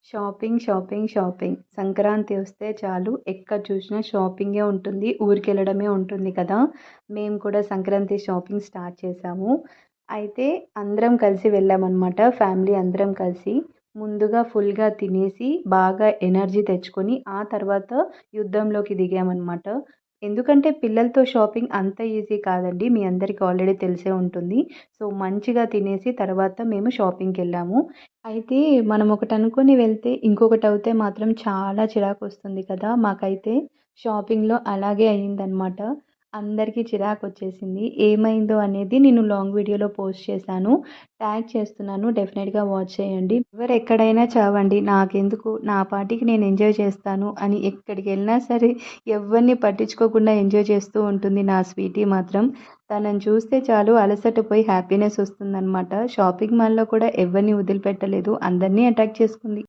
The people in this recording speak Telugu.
Shopping, shopping, shopping. సంక్రాంతి వస్తే చాలు ఎక్కడ చూసినా షాపింగే ఉంటుంది. ఊరికెళ్ళడమే ఉంటుంది కదా! మేము కూడా సంక్రాంతి షాపింగ్ స్టార్ట్ చేశాము. అయితే అందరం కలిసి వెళ్ళామనమాట. ఫ్యామిలీ అందరం కలిసి. ముందుగా ఫుల్‌గా తినేసి, బాగా ఎనర్జీ తెచ్చుకొని, ఆ తర్వాత యుద్ధంలోకి దిగామనమాట. ఎందుకంటే పిల్లలతో షాపింగ్ అంత ఈజీ కాదండి. మీ అందరికి ఆల్రెడీ తెలిసే ఉంటుంది. సో, మంచిగా తినేసి తర్వాత మేము షాపింగ్‌కెళ్ళాము. అయితే మనం ఒకటనుకొని వెళ్తే, ఇంకొకటవుతే మాత్రం చాలా చిరాకొస్తుంది కదా! మాకైతే షాపింగ్‌లో అలాగే అయిందనమాట. అందరికీ చిరాకొచ్చేసింది. ఏమైందో అనేది నేను లాంగ్ వీడియోలో పోస్ట్ చేశాను. ట్యాగ్ చేస్తున్నాను. డెఫినెట్‌గా వాచ్ చేయండి. ఎవరెక్కడైనా చావండి. నాకెందుకు నా పాటికి నేను ఎంజాయ్ చేస్తాను అని ఎక్కడికెళ్ళినా సరే ఎవ్వరిని పట్టించుకోకుండా ఎంజాయ్ చేస్తూ ఉంటుంది నా స్వీటీ మాత్రం. తనని చూస్తే చాలు అలసట పోయి హ్యాపీనెస్ వస్తుందనమాట. షాపింగ్ మాల్‌లో కూడా ఎవరిని వదిలిపెట్టలేదు. అందరిని అటాక్ చేసుకుంది.